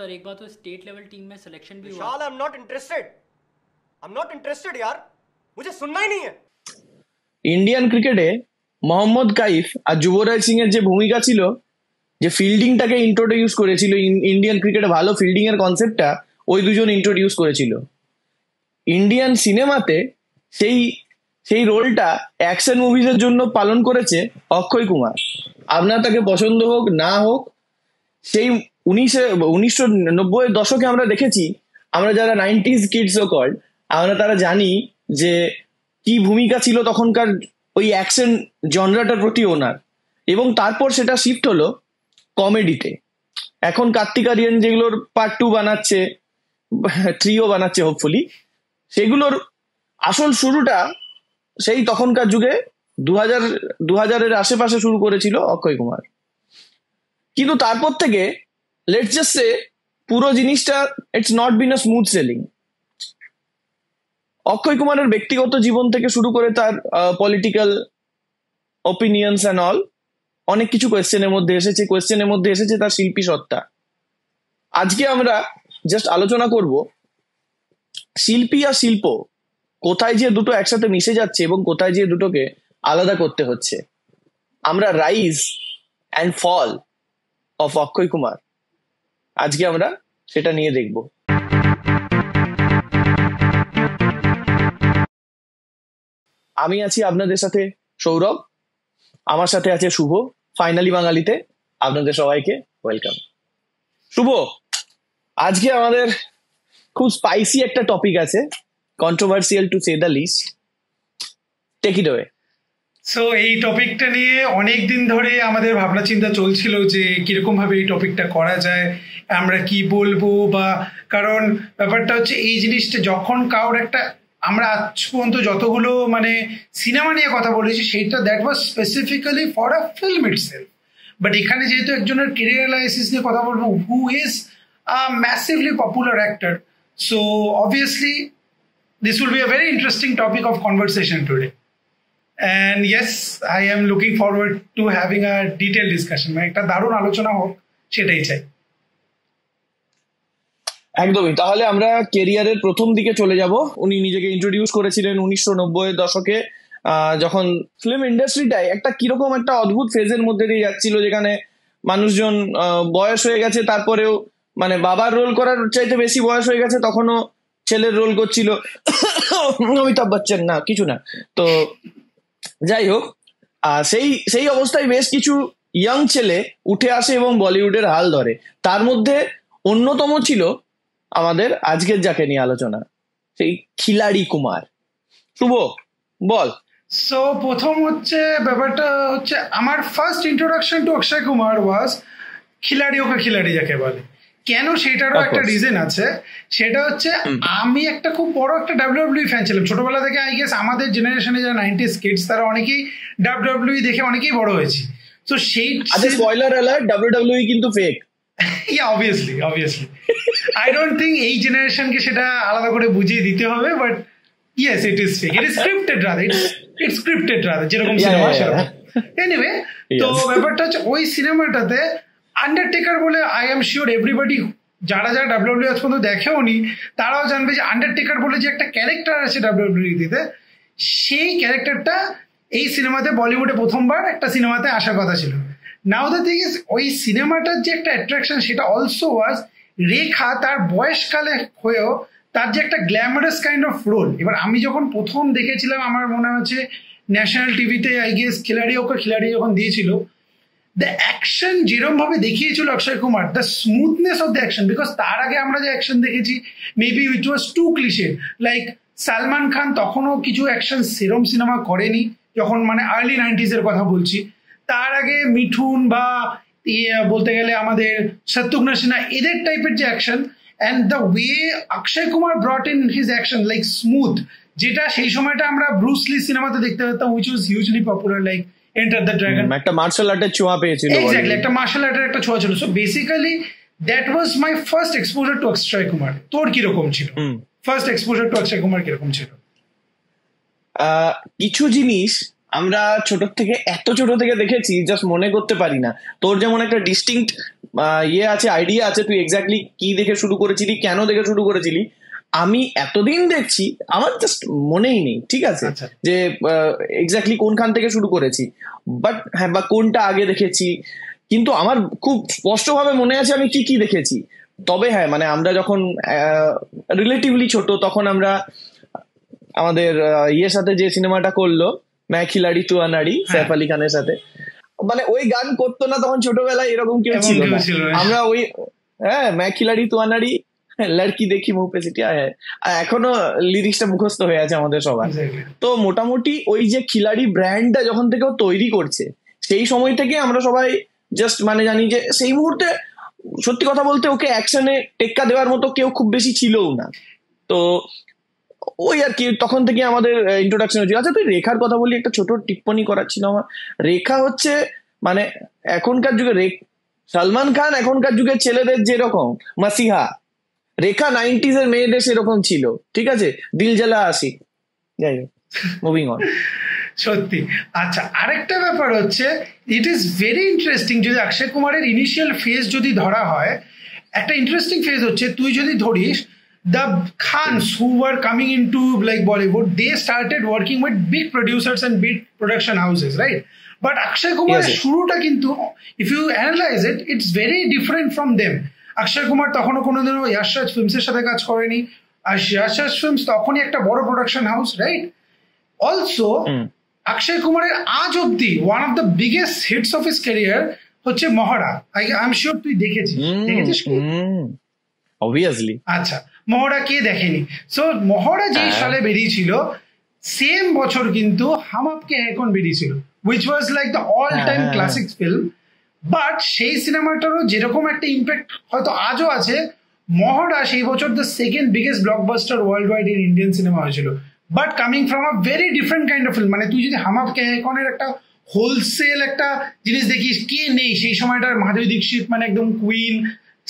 और एक बार तो स्टेट लेवल टीम में सिलेक्शन भी हुआ। विशाल, आई एम नॉट इंटरेस्टेड यार, मुझे सुनना ही नहीं है। ইন্ডিয়ান ক্রিকেটে মোহাম্মদ কাইফ আর যুবরাজ সিং এর যে ভূমিকা ছিল, যে ফিল্ডিংটাকে ইন্ট্রোডিউস করেছিল, ইন্ডিয়ান ক্রিকেটে ভালো ফিল্ডিং এর কনসেপ্টটা ওই দুজন ইন্ট্রোডিউস করেছিল। ইন্ডিয়ান সিনেমাতে সেই সেই রোলটা অ্যাকশন মুভিজের জন্য পালন করেছে অক্ষয় কুমার। আপনার তাকে পছন্দ হোক না হোক, সেই 1990-এর দশকে আমরা দেখেছি, আমরা যারা 90s কিডস কল, আমরা তারা জানি যে কি ভূমিকা ছিল তখনকার ওই অ্যাকশন জনরাটার প্রতি ওনার। এবং তারপর সেটা শিফট হলো কমেডিতে। এখন কার্তিক আরিয়ান যেগুলোর পার্ট 2 বানাচ্ছে, 3ও বানাচ্ছে হোপফুলি, সেগুলোর আসল শুরুটা সেই তখনকার যুগে 2000-এর আশেপাশে শুরু করেছিল অক্ষয় কুমার। কিন্তু তারপর থেকে লেটস জাস্ট সে পুরো জিনিসটা it's not been a smooth sailing. Akshay কুমারের ব্যক্তিগত জীবন থেকে শুরু করে তার পলিটিক্যাল ওপিনিয়নস অ্যান্ড অল, অনেক কিছু কোয়েশ্চেনের মধ্যে এসেছে তার শিল্পী সত্তা। আজকে আমরা জাস্ট আলোচনা করব শিল্পী আর শিল্প কোথায় যে দুটো একসাথে মিশে যাচ্ছে এবং কোথায় যে দুটোকে আলাদা করতে হচ্ছে। আমরা rise and fall of Akshay Kumar আজকে আমরা সেটা নিয়ে দেখব। আমি আছি আপনাদের সাথে সৌরভ, আমার সাথে আছে শুভ। ফাইনালি বাঙালিতে আপনাদের সবাইকে ওয়েলকাম। শুভ, আজকে আমাদের খুব স্পাইসি একটা টপিক আছে, controversial to say the least. Take it away. So এই টপিকটা নিয়ে অনেক দিন ধরে আমাদের ভাবনা চিন্তা চলছিল যে কিরকম ভাবে এই টপিকটা করা যায়, আমরা কি বলবো, বা কারণ ব্যাপারটা হচ্ছে এই জিনিসটা যখন কারোর একটা, আমরা আজ পর্যন্ত যতগুলো মানে সিনেমা নিয়ে কথা বলেছি সেইটা that was specifically for a film itself. But এখানে যেহেতু একজনের কেরিয়ার অ্যানালাইসিস নিয়ে কথা বলবো, who is a massively popular actor, so obviously this will be a very interesting topic of conversation today. And yes, I am looking forward to having a detailed discussion. মানে একটা দারুণ আলোচনা হোক, সেটাই চাই। একদমই। তাহলে আমরা কেরিয়ারের প্রথম দিকে চলে যাব। উনি নিজেকে ইন্ট্রোডিউস করেছিলেন 1990-এর দশকে, যখন ফিল্ম ইন্ডাস্ট্রিটাই একটা কিরকম একটা অদ্ভুত ফেজের মধ্যে দিয়ে যাচ্ছিল, যেখানে মানুষজন বয়স হয়ে গেছে, তারপরেও মানে বাবার রোল করার চাইতে বেশি বয়স হয়ে গেছে, তখনও ছেলের রোল করছিল অমিতাভ বচ্চন, না কিছু না। তো যাই হোক, সেই অবস্থায় বেশ কিছু ইয়াং ছেলে উঠে আসে এবং বলিউডের হাল ধরে। তার মধ্যে অন্যতম ছিল আমাদের আজকের যাকে নিয়ে আলোচনা, সেই খিলাড়ি কুমার। শুভ, বল। সো প্রথম হচ্ছে ব্যাপারটা হচ্ছে আমার first introduction to Akshay Kumar ওয়াজ খিলাড়ি, ওকে খিলাড়ি যাকে বলে। কেন, সেটারও একটা রিজন আছে। সেটা হচ্ছে আমি একটা খুব বড় একটা ডাব্লিউডাব্লিউ ফ্যান ছিলাম ছোটবেলা থেকে। আই গেস আমাদের জেনারেশনে যারা 90s কিডস তারা অনেকেই ডাব্লিউডাব্লিউ দেখে অনেকেই বড় হয়েছি। তো সেই স্পয়লার অ্যালার্ট, ডাব্লিউডাব্লিউ কিন্তু fake. Yeah, obviously. I don't think এই জেনারেশনকে সেটা আলাদা করে বুঝিয়ে দিতে হবে, but yes, it is fake. It is scripted rather. It's scripted rather. যেরকম সিনেমা সেরকম। Anyway, তো ব্যাপারটা হচ্ছে ওই সিনেমাটাতে আন্ডারটেকার বলে, আই এম শিওর এভরিবডি যারা যারা ডাব্লিউডাব্লিউ আজ পর্যন্ত দেখেও নি তারাও জানবে যে আন্ডারটেকার বলে যে একটা ক্যারেক্টার আছে ডাব্লিউডাব্লিউতে, সেই ক্যারেক্টারটা এই সিনেমাতে বলিউডে প্রথমবার একটা সিনেমাতে আসার কথা ছিল। নাও দ্য থিং ইজ, ওই সিনেমাটার যে একটা অ্যাট্রাকশন সেটা অলসো ওয়াজ রেখা তার বয়সকালে হয়েও তার যে একটা গ্ল্যামারাস কাইন্ড অফ রোল। এবার আমি যখন প্রথম দেখেছিলাম, আমার মনে হচ্ছে ন্যাশনাল টিভিতে আই গেস খিলাড়ি ওকে খিলাড়ি যখন দিয়েছিল, দ্য অ্যাকশন যেরকম ভাবে দেখিয়েছিল Akshay Kumar, the smoothness of the action, because তার আগে আমরা যে অ্যাকশন দেখেছি maybe it was too cliche. Like Salman Khan তখনও কিছু অ্যাকশন সেরম সিনেমা করেনি, যখন মানে আর্লি 90s এর কথা বলছি। তার আগে মিঠুন বা বলতে গেলে আমাদের শত্রুঘ্ন সিনহা, এদের টাইপের যে action, and the way Akshay Kumar ব্রট in his action like smooth, যেটা সেই সময়টা আমরা ব্রুস লি সিনেমাতে দেখতে পেতাম, which was hugely popular, like enter the dragon. একটা মার্শাল আর্টের ছোঁয়া পেয়েছিল। এক্স্যাক্টলি, একটা মার্শাল আর্টের একটা ছোঁয়া ছিল। So basically that was my first exposure to Akshay Kumar. তোর কিরকম ছিল first exposure to Akshay Kumar, কিরকম ছিল? কিছু জিনিস আমরা এত ছোট থেকে দেখেছি, জাস্ট মনে করতে পারি না। তোর যেমন একটা ডিস্টিংক্ট ইয়ে আছে, আইডিয়া আছে তুই এক্স্যাক্টলি কি দেখে শুরু করেছিলি, কেন দেখে শুরু করেছিলি। আমি এতদিন দেখছি আমার জাস্ট মনেই নেই, ঠিক আছে, আচ্ছা। যে এক্স্যাক্টলি কোনখান থেকে শুরু করেছি, বাট হ্যাঁ, বা কোনটা আগে দেখেছি, কিন্তু আমার খুব স্পষ্টভাবে মনে আছে আমি কি কি দেখেছি। তবে হ্যাঁ, মানে আমরা যখন রিলেটিভলি ছোট, তখন আমরা আমাদের ইয়ের সাথে যে সিনেমাটা করলো मैं खिलाड़ी तू अनाड़ी সৈফ আলী খানের সাথে, মানে ওই গান করতো না তখন ছোটবেলায়, এরকম কেউ এমন ছিল কেউ না। ছিল না। আমরা ওই হ্যাঁ मैं खिलाड़ी तू अनाड़ी লড়কি দেখি মুখ পে সিটিয়া হ্যাঁ, আর এখনো লিরিক্সটা মুখস্থ হয়ে আছে আমাদের সবার। Exactly. তো মোটামুটি ওই যে খিলাড়ি ব্র্যান্ডটা যখন থেকে ও তৈরি করছে, সেই সময় থেকে আমরা সবাই জাস্ট মানে জানি যে সেই মুহূর্তে সত্যি কথা বলতে ওকে অ্যাকশনে টেক্কা দেওয়ার মতো কেউ খুব বেশি ছিলও না। তো ওই আর কি, তখন থেকে আমাদের ইন্ট্রোডাকশন হয়েছিল। আচ্ছা তুই রেখার কথা বলি, একটা ছোট টিপ্পণী করার ছিল আমার। রেখা হচ্ছে মানে এখনকার যুগে সালমান খান এখনকার যুগের ছেলেদের যেরকম মাসিহা, রেখা 90s এর মেয়েদের সেরকম ছিল, ঠিক আছে, দিল জ্বালা আসি। যাই হোক, মুভিং অন। সত্যি। আচ্ছা, আরেকটা ব্যাপার হচ্ছে, ইট ইজ ভেরি ইন্টারেস্টিং, যদি অক্ষয় কুমারের ইনিশিয়াল ফেজ যদি ধরা হয়, একটা ইন্টারেস্টিং ফেজ হচ্ছে, তুই যদি ধরিস the Khans who were coming into like Bollywood, they started working with big producers and big production houses, right? But Akshay Kumar Yes, yes. শুরুটা কিন্তু, if you analyze it, it's very different from them. Akshay Kumar তখনও কোনোদিনও ইয়াশ রাজ ফিল্মসের সাথে কাজ করেনি, আর ইয়াশ রাজ films তখনই একটা বড় production house, right? Also Akshay কুমারের আজ অব্দি one of the biggest hits of his career হচ্ছে মহড়া। আই এম শিওর তুই দেখেছিস কি? অবভিয়াসলি। আচ্ছা, মহড়া কে দেখেনি? সো মহড়া যেই সালে বেরিয়েছিল, সেম বছর কিন্তু হাম আপকে হ্যায় কৌন বেরিয়েছিল, which was like the all time classic film. But সেই সিনেমাটারও যেরকম একটা ইম্প্যাক্ট হয়তো আজও আছে, মহড়া সেই বছর the second biggest blockbuster world wide in Indian cinema হয়েছিল, but coming from a very different kind of film. মানে তুই যদি হাম আপকে হ্যায় কৌনের একটা হোলসেল একটা জিনিস দেখিস, কে নেই সেই সময়টার মাধুরী দীক্ষিত মানে একদম কুইন,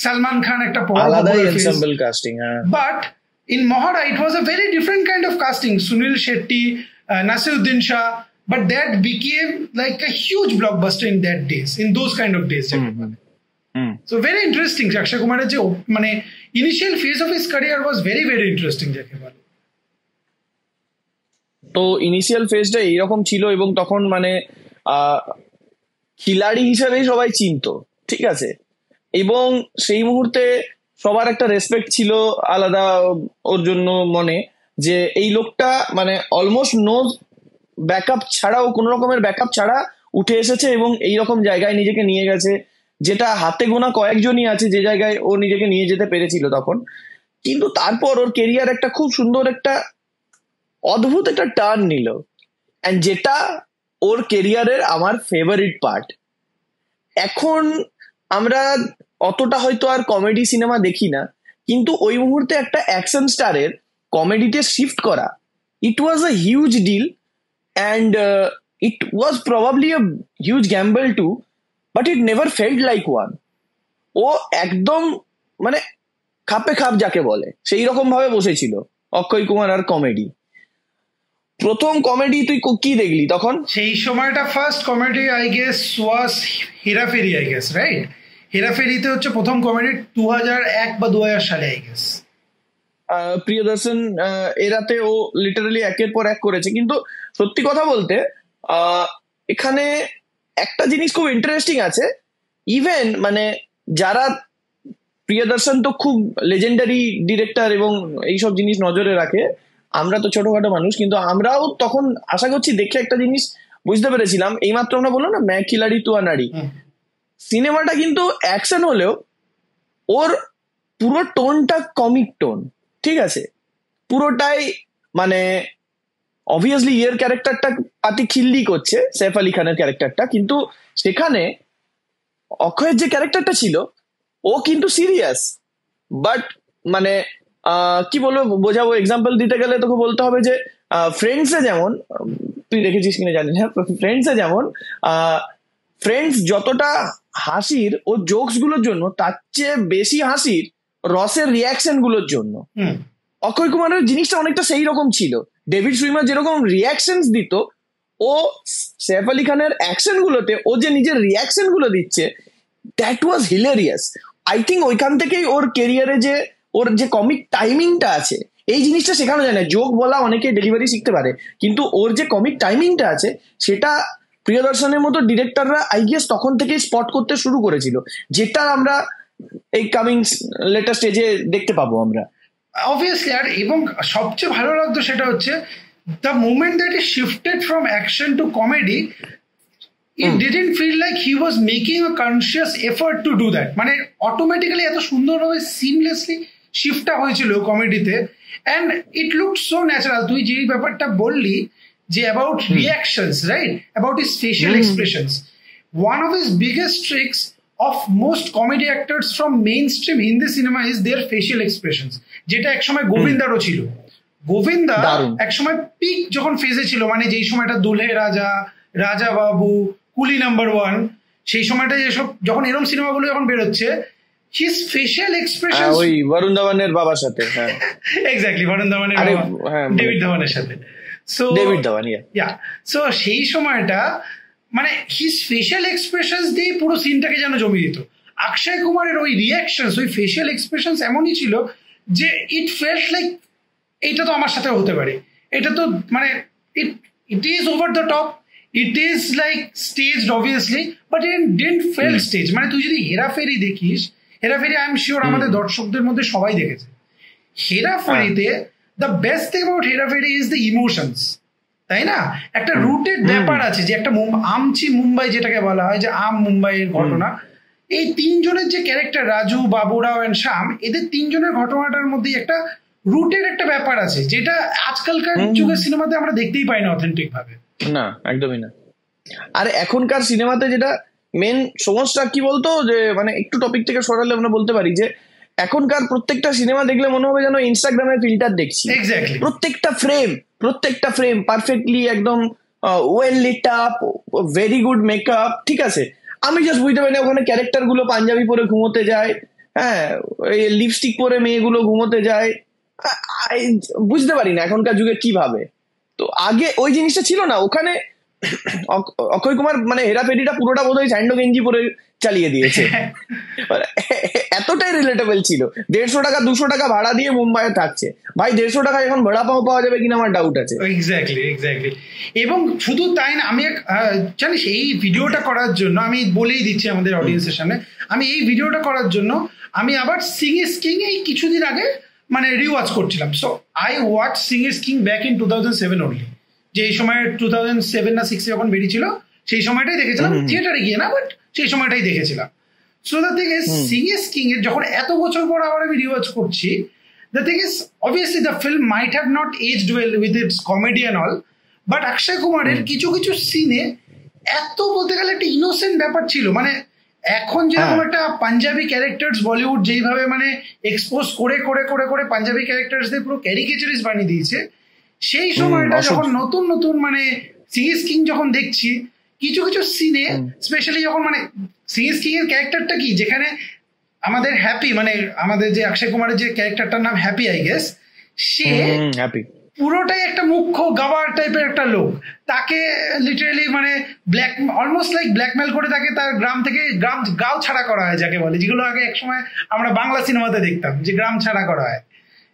সালমান খান একটা আলাদাই ensemble casting. But in Mohra it was a very different kind of casting, Sunil Shetty, Naseeruddin Shah, but that became like a huge blockbuster in that days, in those kind of days. So very interesting. Akshay Kumarer je mane initial phase of his career was very very interesting jake bole. তো initial ফেজটা এইরকম ছিল, এবং তখন মানে খিলাড়ি হিসেবেই সবাই চিনতো, ঠিক আছে, এবং সেই মুহূর্তে সবার একটা রেসপেক্ট ছিল আলাদা ওর জন্য মনে, যে এই লোকটা মানে অলমোস্ট নো ব্যাকআপ ছাড়াও, কোনো রকমের ব্যাকআপ ছাড়া উঠে এসেছে এবং এইরকম জায়গায় নিজেকে নিয়ে গেছে, যেটা হাতে গোনা কয়েকজনই আছে যে জায়গায় ও নিজেকে নিয়ে যেতে পেরেছিল তখন। কিন্তু তারপর ওর কেরিয়ার একটা খুব সুন্দর একটা অদ্ভুত একটা টার্ন নিল, অ্যান্ড যেটা ওর কেরিয়ারের আমার ফেভারিট পার্ট। এখন আমরা অতটা হয়তো আর কমেডি সিনেমা দেখি না, কিন্তু ওই মুহূর্তে একটা অ্যাকশন স্টারের কমেডিতে শিফট করা, it was a huge deal, and it was probably a huge gamble too, but it never felt like one. ও একদম মানে খাপে খাপ যাকে বলে সেই রকম ভাবে বসেছিল অক্ষয় কুমার আর কমেডি। প্রথম কমেডি তুই কি দেখলি তখন? সেই সময়টা first comedy I guess was Herapheri, I guess, right? হেরাফেরিতে হচ্ছে প্রথম কমেডি 2001 বা 2000 সালে আই গেস। প্রিয়দর্শন এরাতে ও লিটারালি একের পর এক করেছে। কিন্তু সত্যি কথা বলতে এখানে একটা জিনিস খুব ইন্টারেস্টিং আছে, ইভেন মানে যারা প্রিয়দর্শন তো খুব লেজেন্ডারি ডিরেক্টর এবং এইসব জিনিস নজরে রাখে, আমরা তো ছোটখাটো মানুষ, কিন্তু আমরাও তখন আশা করছি দেখে একটা জিনিস বুঝতে পেরেছিলাম। এইমাত্র আমরা বললাম না मैं खिलाड़ी तू अनाड़ी, সিনেমাটা কিন্তু অ্যাকশন হলেও ওর পুরো টোনটা কমিক টোন, ঠিক আছে, পুরোটাই মানে অবভিয়াসলি এর ক্যারেক্টারটা পাতি খিল্লি করছে সৈফ আলী খানের ক্যারেক্টারটা, কিন্তু সেখানে অক্ষয়ের যে ক্যারেক্টারটা ছিল ও কিন্তু সিরিয়াস, বাট মানে কি বলবো বোঝাবো, এক্সাম্পল দিতে গেলে তোকে বলতে হবে যে ফ্রেন্ডসে যেমন, তুই দেখেছিস কিনা জানি না, ফ্রেন্ডসে যেমন ফ্রেন্ডস যতটা হাসির ও জোকস গুলোর জন্য, তার চেয়ে বেশি হাসির রসের রিয়াকশন গুলোর জন্য। অক্ষয় কুমারের জিনিসটা অনেকটা সেই রকম ছিল। ডেভিড সুইমার যেরকম রিয়াকশনস দিত, ও সৈফ আলী খানের অ্যাকশন গুলোতে ও যে নিজের রিয়াকশন গুলো দিচ্ছে, that was hilarious. I think ওইখান থেকেই ওর কেরিয়ারে যে ওর যে কমিক টাইমিংটা আছে, এই জিনিসটা শেখানো যায় না। জোক বলা অনেকে ডেলিভারি শিখতে পারে, কিন্তু ওর যে কমিক টাইমিংটা আছে সেটা প্রিয়দর্শনের মতো ডিরেক্টররা আই গেস তখন থেকেই স্পট করতে শুরু করেছিল, যেটা আমরা এই কামিং লেটার স্টেজে দেখতে পাবো আমরা। অবভিয়াসলি। আর এবং সবচেয়ে ভালো লাগতো সেটা হচ্ছে the moment that is shifted from action to comedy, it didn't feel like he was making a conscious effort to do that. মানে অটোমেটিক্যালি এত সুন্দরভাবে সিমলেসলি শিফটটা হয়েছিল কমেডিতে, and it look so natural. তুই যেই ব্যাপারটা বললি যে about reactions, right, about his facial expressions, one of his biggest tricks of most comedy actors from mainstream Hindi cinema is their facial expressions, যেটা একসময় গোবিন্দারও ছিল। গোবিন্দা একসময় পিক যখন ফেজে ছিল, মানে যেই সময়টা দুলে রাজা, রাজা বাবু, কুলি নাম্বার 1, সেই সময়টা যেসব যখন এরকম সিনেমাগুলো যখন বেরোচ্ছে, হিজ ফেশিয়াল এক্সপ্রেশন, ওই বরুণ ধাওয়ানের বাবার সাথে, হ্যাঁ এক্স্যাক্টলি বরুণ ধাওয়ানের বাবা, ডেভিড ধাওয়ানের সাথে। সো ডেভিড ধাওয়ান, ইয়া, সো সেই সময়টা মানে হিজ ফেশিয়াল এক্সপ্রেশনস দিয়ে পুরো সিনটাকে যেন জমিয়ে দিত। অক্ষয় কুমারের ওই রিয়াকশনস, ওই ফেশিয়াল এক্সপ্রেশনস এমনই ছিল যে ইট ফেল্ট লাইক এইটা তো আমার সাথে হতে পারে, এটা তো মানে it is over the top, it is like staged obviously, but it didn't fail stage. মানে তুই যদি হেরাফেরি দেখিস, হেরাফেরি আই এম শিওর আমাদের দর্শকদের মধ্যে সবাই দেখেছে। হেরাফেরিতে the best thing about Herapheri is the emotions, তাই না? একটা রুটেড ব্যাপার আছে যে একটা আমচি মুম্বাই যেটাকে বলা হয়, যে আম মুম্বাইয়ের ঘটনা, এই তিনজনের যে ক্যারেক্টার রাজু, বাবুরাও এন্ড শ্যাম, এদের তিনজনের ঘটনাটার মধ্যে একটা রুটের একটা ব্যাপার আছে, যেটা আজকালকার যুগের সিনেমাতে আমরা দেখতেই পাই না অথেন্টিক ভাবে। না, একদমই না। আর এখনকার সিনেমাতে যেটা মেন সমস্যা কি বলতো, যে মানে একটু টপিক থেকে সরালে আমরা বলতে পারি যে এখনকার প্রত্যেকটা সিনেমা দেখলে মনে হবে যেন ইনস্টাগ্রামের ফিল্টার দেখছি। প্রত্যেকটা ফ্রেম পারফেক্টলি একদম well lit up, very good makeup, ঠিক আছে। আমি জাস্ট বুঝতে পারি না ওখানে ক্যারেক্টার গুলো পাঞ্জাবি পরে ঘুমোতে যায়, হ্যাঁ, লিপস্টিক পরে মেয়েগুলো ঘুমোতে যায়, বুঝতে পারি না এখনকার যুগে কিভাবে। তো আগে ওই জিনিসটা ছিল না ওখানে। অক্ষয় কুমার মানে হেরাফেরিটা পুরোটা বোধহয় স্যান্ডো গেঞ্জি পরে চালিয়ে দিয়েছে, এতটাই রিলেটেবল ছিল। 150 টাকা 200 টাকা ভাড়া দিয়ে মুম্বাইয়ে থাকছে, ভাই 150 টাকা এখন ভাড়া পাওয়া যাবে কিনা আমার ডাউট আছে। এক্স্যাক্টলি। এবং শুধু তাই না, আমি জানিস এই ভিডিওটা করার জন্য, আমি বলেই দিচ্ছি আমাদের অডিয়েন্সের সামনে, আমি এই ভিডিওটা করার জন্য আমি আবার সিং ইজ কিং এই কিছুদিন আগে মানে রিওয়াচ করছিলাম। So I watch Singh is king back in 2007 only, যে এই সময় 2007 না 6 যখন বেরিয়েছিল সেই সময়টাই দেখেছিলাম, থিয়েটারে গিয়ে না, বাট সেই সময়টাই দেখেছিলাম। So the thing is Singh is King এর যখন এত বছর পর আবার আমি রিওয়াচ করছি, the thing is obviously the film might have not aged well with its comedy and all, but Akshay কুমারের কিছু কিছু সিনে এত বলতে গেলে একটা ইনোসেন্ট ব্যাপার ছিল। মানে এখন যেরকম একটা পাঞ্জাবি ক্যারেক্টার্স বলিউড যেইভাবে মানে এক্সপোজ করে করে করে করে পাঞ্জাবি ক্যারেক্টার্সদের পুরো ক্যারিকেচারিস্ট বানিয়ে দিয়েছে, সেই সময়টা যখন নতুন নতুন মানে সিং ইজ কিং যখন দেখছি, কিছু কিছু সিনে স্পেশালি যখন মানে সিং ইজ কিং এর ক্যারেক্টারটা কি, যেখানে আমাদের হ্যাপি, মানে আমাদের যে অক্ষয় কুমারের যে ক্যারেক্টারটার নাম হ্যাপি আই গেস, সে পুরোটাই একটা মুখ্য গাওয়ার টাইপের একটা লোক, তাকে লিটারালি মানে অলমোস্ট লাইক ব্ল্যাকমেল করে তাকে তার গ্রাম থেকে গাঁও ছাড়া করা হয়, যাকে বলে, যেগুলো আগে একসময় আমরা বাংলা সিনেমাতে দেখতাম যে গ্রাম ছাড়া করা হয়,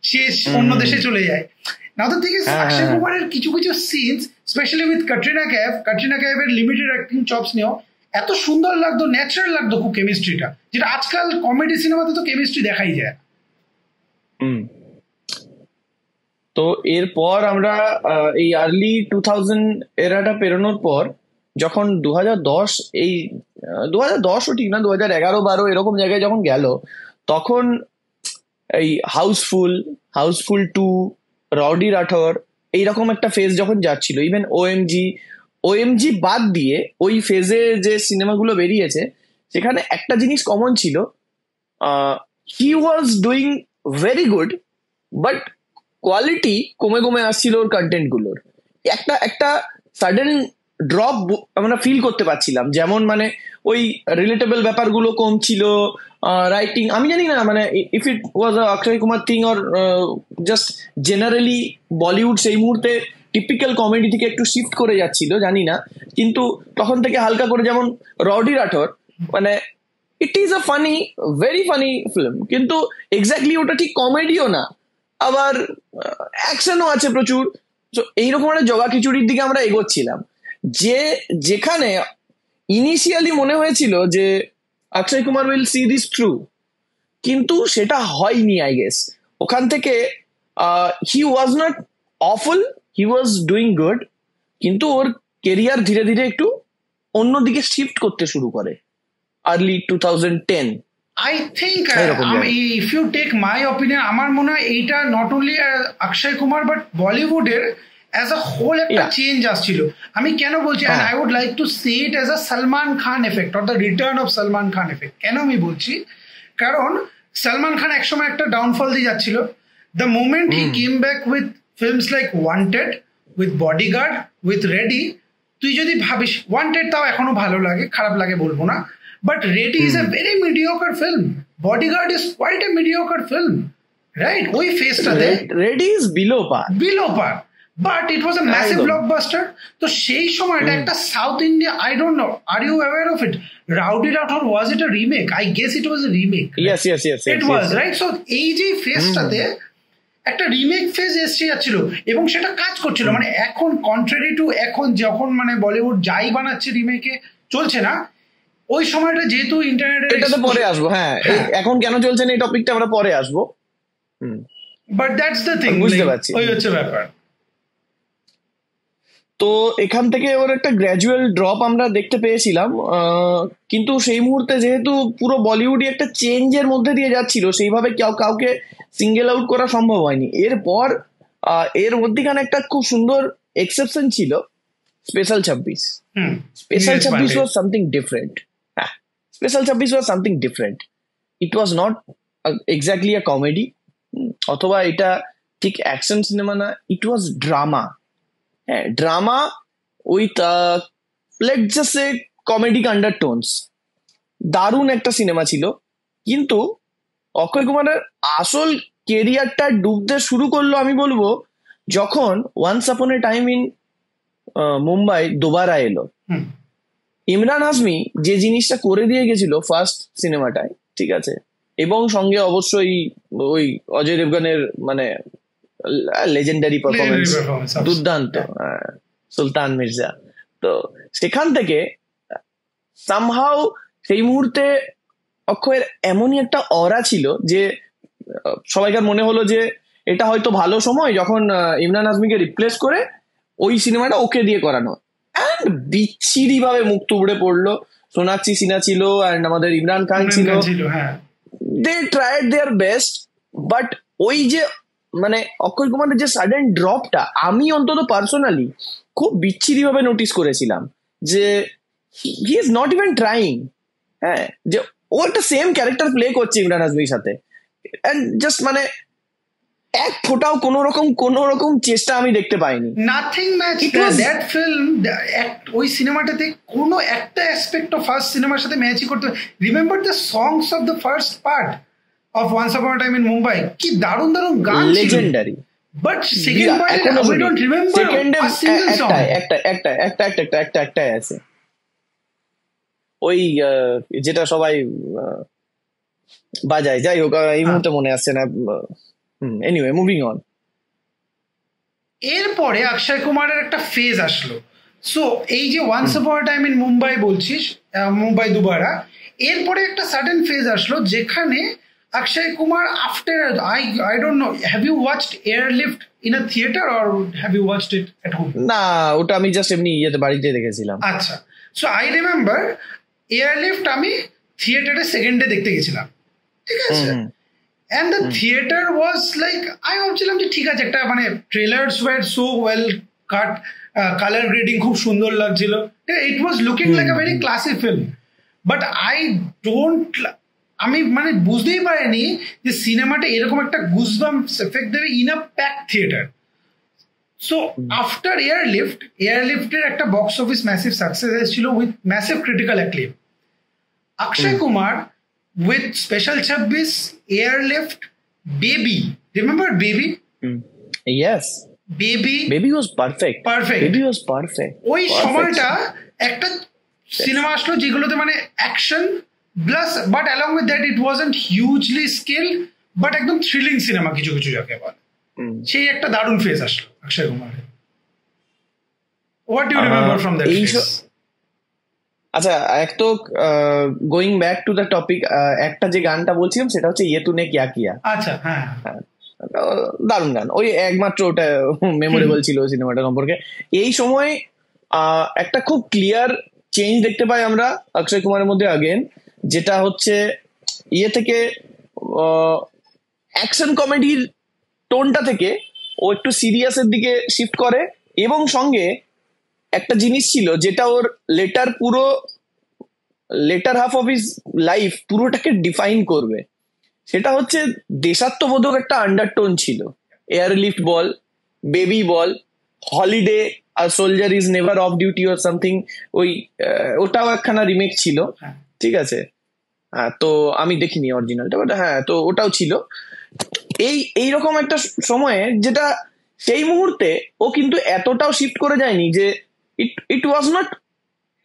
সে অন্য দেশে চলে যায়। Now the thing is, অক্ষয় কুমারের কিছু কিছু সিনস স্পেশালি উইথ কাটরিনা কাইফের লিমিটেড অ্যাক্টিং চপস নিয়েও এত সুন্দর লাগতো, ন্যাচারাল লাগতো খুব কেমিস্ট্রিটা, যেটা আজকাল কমেডি সিনেমাতে তো কেমিস্ট্রি দেখাই যায়। তো এরপর আমরা এই আর্লি 2000 এরাটা পেরোনোর পর যখন 2010 এই 2010ও ঠিক না, 2011-12 এরকম জায়গায় যখন গেল, তখন এই হাউসফুল 2, রাউডি রাঠোর এইরকম একটা ফেজ যখন যাচ্ছিল, ইভেন ওএমজি বাদ দিয়ে ওই ফেজে যে সিনেমাগুলো বেরিয়েছে সেখানে একটা জিনিস কমন ছিল, he was doing very good, but quality কমে কমে আসছিল ওর কন্টেন্ট গুলোর। একটা সাডেন ড্রপ আমরা ফিল করতে পারছিলাম, যেমন মানে ওই রিলেটেবল ব্যাপারগুলো কম ছিল, রাইটিং আমি জানি না মানে if it was a Akshay Kumar thing or just generally Bollywood সেই মুহূর্তে টিপিক্যাল কমেডি থেকে একটু শিফট করে যাচ্ছিল জানি না, কিন্তু তখন থেকে হালকা করে, যেমন রাউডি রাঠোর মানে it is a funny, very funny film, কিন্তু এক্স্যাক্টলি ওটা ঠিক কমেডিও না, আবার অ্যাকশনও আছে প্রচুর। তো এইরকম একটা জগা খিচুড়ির দিকে আমরা এগোচ্ছিলাম, যেখানে ইনিশিয়ালি মনে হয়েছিল যে Akshay Kumar will see this through, কিন্তু সেটা হয়নি আই গেস। ওখান থেকে he was not awful, he was doing good, কিন্তু ওর কেরিয়ার ধীরে ধীরে একটু অন্যদিকে শিফট করতে শুরু করে আর্লি 2010। আই থিঙ্ক এরকম if you take my opinion, আমার মনে হয় এইটা not only Akshay Kumar but বলিউডের অ্যাজ আ হোল একটা চেঞ্জ আসছিল। আমি কেন বলছি, and I would like to say it as a Salman Khan effect or the return of Salman Khan effect. কেন আমি বলছি, কারণ সালমান খান একসময় একটা ডাউনফল দিয়ে যাচ্ছিল। The moment he came back with films like wanted, with bodyguard, with ready, তুই যদি ভাবিস ওয়ান্টেড তাও এখনো ভালো লাগে, খারাপ লাগে বলবো না, but Ready is a very mediocre film, Bodyguard is quite a mediocre film, right? ওই ফেসটাতে Ready is below par, but it was a massive blockbuster. তো সেই সময়টা একটা south India, I don't know, are you aware of it, Rowdy Rathore was it a remake? I guess it was a remake. Yes it was, right? So এই যে ফেসটাতে একটা remake phase এসে যাচ্ছিল এবং সেটা কাজ করছিল। মানে এখন কন্ট্রারি টু এখন যখন মানে বলিউড যাই বানাচ্ছে রিমেকে চলছে না, ওই সময়টা যেহেতু ইন্টারনেটের, এটাতে পরে আসবো, হ্যাঁ এখন কেন চলছে না এই টপিকটা আমরা পরে আসবো, বাট দ্যাটস দ্য থিং, বুঝতে পারছি। ওই হচ্ছে ব্যাপার। তো এখান থেকে ওর একটা গ্র্যাজুয়াল ড্রপ আমরা দেখতে পেয়েছিলাম, কিন্তু সেই মুহূর্তে যেহেতু পুরো বলিউডই একটা চেঞ্জের মধ্যে দিয়ে যাচ্ছিল, সেইভাবে কাউকে সিঙ্গেল আউট করা সম্ভব হয়নি। এরপর এর মধ্যেখানে একটা খুব সুন্দর এক্সেপশন ছিল, Special 26। Special 26 was something different. হ্যাঁ, Special 26 was something different. It was not exactly a comedy, অথবা এটা ঠিক অ্যাকশন সিনেমা না, ইট ওয়াজ ড্রামা। হ্যাঁ, drama with let's just say comedic undertones. দারুণ একটা সিনেমা ছিল, কিন্তু অক্ষয় কুমারের আসল কেরিয়ারটা ডুবতে শুরু করলো আমি বলবো যখন once upon a time in Mumbai Dobaara এলো। ইমরান হাশমি যে জিনিসটা করে দিয়ে গেছিল ফার্স্ট সিনেমাটায়, ঠিক আছে, এবং সঙ্গে অবশ্যই ওই অজয় দেবগনের মানে লেজেন্ডারি পারফরমেন্স, দুর্দান্ত, সুলতান মির্জা। তো সেখান থেকে সামহাউ সেই মুহূর্তে অক্ষয়ের এমনই একটা অরা ছিল যে সবাইকার মনে হলো যে এটা হয়তো ভালো সময় যখন ইমরান হাশমিকে রিপ্লেস করে ওই সিনেমাটা ওকে দিয়ে করানো। অ্যান্ড বিচ্ছিরি ভাবে মুখ তুবড়ে পড়লো। সোনাক্ষী সিনহা ছিল অ্যান্ড আমাদের ইমরান খান ছিল, they tried their best, but ওই যে মানে অক্ষয় কুমারের যে সাডেন ড্রপটা আমি অন্তত পার্সোনালি খুব বিচ্ছিরি ভাবে নোটিস করেছিলাম, যে he is not even trying. হ্যাঁ, যে ও একটা সেম ক্যারেক্টার প্লে করছে ইমরান হাশমির সাথে, এন্ড জাস্ট মানে এক ফোটাও কোন রকম চেষ্টা আমি দেখতে পাইনি। Nothing match that film. ওই সিনেমাটাতে কোনো একটা অ্যাসপেক্ট অফ ফার্স্ট সিনেমার সাথে ম্যাচই করতে। Remember the songs of the first part of once upon a time in Mumbai, কি দারুণ দারুণ গান, লেজেন্ডারি। বাট সেকেন্ড পার্টে we don't remember a single song. একটাই আছে, ওই যেটা সবাই বাজায়, যাই হোক এই মুহূর্তে মনে আসছে না। Anyway, moving on. এরপরে অক্ষয় কুমারের একটা ফেজ আসলো। সো এই যে once upon a time in Mumbai বলছিস, মুম্বাই দুবারা, এরপরে একটা সাডেন ফেজ আসলো যেখানে Akshay Kumar after I don't know, have you watched Airlift in a theater or have you watched it at home? না, ওটা আমি জাস্ট এমনি বাড়িতে দেখেছিলাম। আচ্ছা, সো আই রিমেম্বার এয়ারলিফট আমি থিয়েটারে সেকেন্ড ডে দেখতে গেছিলাম, ঠিক আছে, and the theater was like, আমি ভাবছিলাম যে ঠিক আছে, একটা মানে trailers were so well cut, color grading খুব সুন্দর লাগছিল, it was looking like a very classy film, but আমি মানে বুঝতেই পারিনি যে সিনেমাটা এরকম একটা গুজবাম্পস এফেক্ট দেবে in a pack theatre. So after এয়ারলিফটের একটা বক্স অফিস ম্যাসিভ সাকসেস এসেছিল with massive critical acclaim. Akshay Kumar with Special 26, Airlift, Baby. Remember Baby? Yes. Baby was perfect. Baby was perfect. ওই সময়টা একটা সিনেমা আসলো যেগুলোতে মানে action plus but along with that it wasn't hugely skill, but একদম thrilling cinema কিছু কিছু যাকে বলে। সেই একটা দারুণ ফেজ আসলো অক্ষয় কুমারের। What do you remember from that phase? আচ্ছা, এক তো going back to the topic, একটা যে গানটা বলছিলাম সেটা হচ্ছে ইয়ে তুনে কিয়া কিয়া। আচ্ছা, হ্যাঁ, দারুণ গান, ওই একমাত্র ওটা মেমোরেবল ছিল সিনেমাটা সম্পর্কে। এই সময় একটা খুব ক্লিয়ার চেঞ্জ দেখতে পাই আমরা অক্ষয় কুমারের মধ্যে আগেন, যেটা হচ্ছে ইয়ে থেকে অ্যাকশন কমেডির টোনটা থেকে ও একটু সিরিয়াসের দিকে শিফট করে, এবং সঙ্গে একটা জিনিস ছিল যেটা ওর latter half of his life পুরোটাকে ডিফাইন করবে, সেটা হচ্ছে দেশাত্মবোধক একটা আন্ডারটোন ছিল। এয়ারলিফট বল, বেবি বল, হলিডে, আর soldier is never off duty or something, ওটাও একখানা রিমেক ছিল, ঠিক আছে। হ্যাঁ, তো আমি দেখিনি অরিজিনালটা, বাট হ্যাঁ, তো ওটাও ছিল। এইরকম একটা সময়ে যেটা সেই মুহূর্তে ও কিন্তু এতটাও শিফট করে যায়নি যে ইট ওয়াজ নট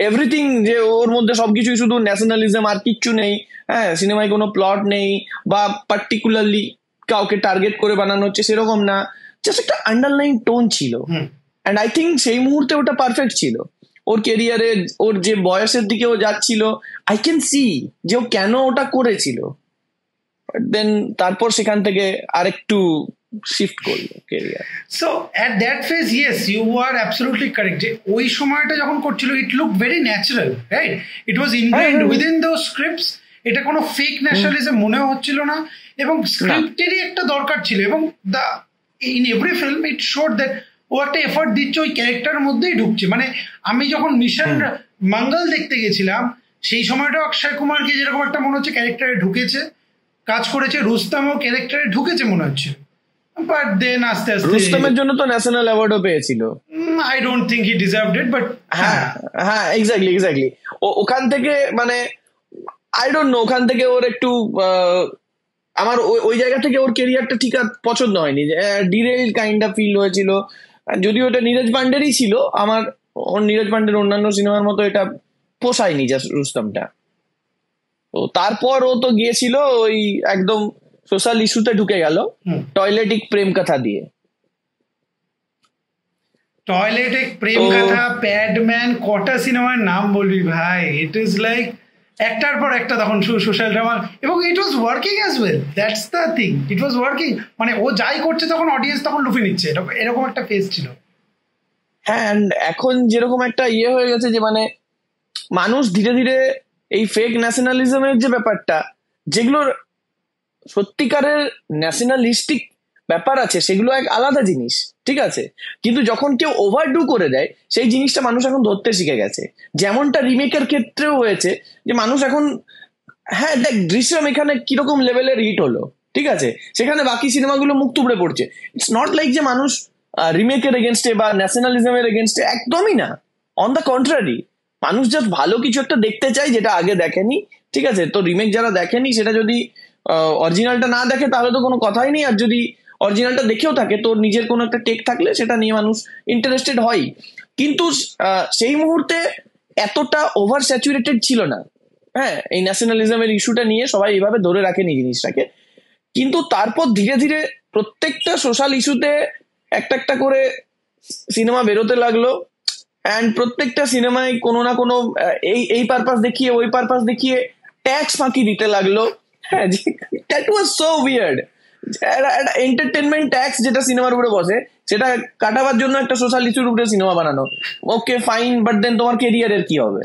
এভরিথিং, যে ওর মধ্যে সবকিছুই শুধু ন্যাশনালিজম আর কিচ্ছু নেই, হ্যাঁ, সিনেমায় কোনো প্লট নেই বা পার্টিকুলারলি কাউকে টার্গেট করে বানানো হচ্ছে সেরকম না, জাস্ট একটা আন্ডারলাইন টোন ছিল। অ্যান্ড আই থিঙ্ক সেই মুহূর্তে ওটা পারফেক্ট ছিল ওর কেরিয়ারে, ওর যে বয়সের দিকে ও যাচ্ছিল। আই ক্যান সি যে ও কেন ওটা করেছিল, দেন তারপর সেখান থেকে আরেকটু শিফট করলো career. So at that phase, yes, you are absolutely correct, যে ওই সময়টা যখন করছিল it look very natural, right? It was ingrained within those scripts. এটা কোনো ফেক ন্যাশনালিজম মনেও হচ্ছিল না, এবং স্ক্রিপ্টেরই একটা দরকার ছিল, এবং the in every film it showed that ও একটা এফর্ট দিচ্ছে ওই ক্যারেক্টারের মধ্যেই ঢুকছে। মানে আমি যখন মিশন মঙ্গল দেখতে গেছিলাম সেই সময়টা অক্ষয় কুমারকে যেরকম একটা মনে হচ্ছে ক্যারেক্টারে ঢুকেছে, কাজ করেছে, রুস্তমও ক্যারেক্টারে ঢুকেছে মনে হচ্ছে, বাট দেন আস্তে আস্তে রুস্তমের জন্য তো ন্যাশনাল অ্যাওয়ার্ডও পেয়েছিল। I don't think he deserved it, but হ্যাঁ, এক্স্যাক্টলি ওখান থেকে মানে আই ডোন্ট নো, ওখান থেকে ওর একটু আমার ওই জায়গা থেকে ওর কেরিয়ারটা ঠিক পছন্দ হয়নি, ডিরেল কাইন্ড অফ ফিল হয়েছিল। যদিও ওটা নীরজ পান্ডেরই ছিল, আমার নীরজ পান্ডের অন্যান্য সিনেমার মতো এটা পোষায়নি জাস্ট রুস্তমটা। তো তারপর ও তো গিয়েছিল ওই একদম সোশ্যাল ইস্যুতে ঢুকে গেল টয়লেটিক প্রেম কথা দিয়ে। টয়লেটিক প্রেম কথা, প্যাডম্যান, কটা সিনেমার নাম বলবি ভাই, ইট ইজ লাইক একটার পর একটা তখন সোশ্যাল ড্রামা, এবং it was working as well, that's the thing, it was working. মানে ও যাই করছে তখন অডিয়েন্স তখন লুফে নিচ্ছে, এরকম একটা ফেজ ছিল। হ্যাঁ, অ্যান্ড এখন যেরকম একটা ইয়ে হয়ে গেছে যে মানে মানুষ ধীরে ধীরে এই ফেক ন্যাশনালিজমের যে ব্যাপারটা, যেগুলোর সত্যিকারের ন্যাশনালিস্টিক ব্যাপার আছে সেগুলো এক আলাদা জিনিস, ঠিক আছে, কিন্তু যখন কেউ ওভারডু করে দেয় সেই জিনিসটা মানুষ এখন ধরতে শিখে গেছে। যেমনটা রিমেকের ক্ষেত্রেও হয়েছে, যে মানুষ এখন, হ্যাঁ দেখ দৃশ্যম এখানে কিরকম লেভেলের হিট হলো, ঠিক আছে, সেখানে বাকি সিনেমাগুলো মুখ তুবড়ে পড়ছে। ইটস নট লাইক যে মানুষ রিমেকের এগেনস্টে বা ন্যাশনালিজমের এগেনস্টে, একদমই না, অন দ্য কন্ট্রারি, মানুষ জাস্ট ভালো কিছু একটা দেখতে চায় যেটা আগে দেখেনি, ঠিক আছে। তো রিমেক যারা দেখেনি সেটা যদি অরিজিনালটা না দেখে তাহলে তো কোনো কথাই নেই, আর যদি অরিজিনালটা দেখেও থাকে তোর নিজের কোনো একটা টেক থাকলে সেটা নিয়ে মানুষ ইন্টারেস্টেড হয়। কিন্তু সেই মুহূর্তে এতটা ওভার স্যাচুরেটেড ছিল না, হ্যাঁ, এই ন্যাশনালিজমের ইস্যুটা নিয়ে সবাই এইভাবে ধরে রাখেনি জিনিসটাকে। কিন্তু তারপর ধীরে ধীরে প্রত্যেকটা সোশ্যাল ইস্যুতে একটা একটা করে সিনেমা বেরোতে লাগলো, অ্যান্ড প্রত্যেকটা সিনেমায় কোনো না কোনো এই পারপাস দেখিয়ে ওই পারপাস দেখিয়ে ট্যাক্স ফাঁকি দিতে লাগলো। হ্যাঁ, দ্যাট ওয়াজ সো উইয়ার্ড। একটা এন্টারটেনমেন্ট ট্যাক্স যেটা সিনেমার উপরে বসে সেটা কাটাবার জন্য একটা সোশ্যাল ইস্যুর উপরে সিনেমা বানানো, ওকে ফাইন, বাট দেন তোমার কেরিয়ারের কি হবে?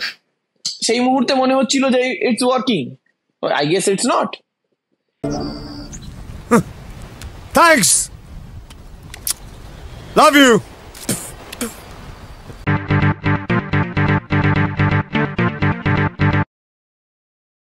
সেই মুহূর্তে মনে হচ্ছিল যে it's working, I guess it's not. Thanks, love you.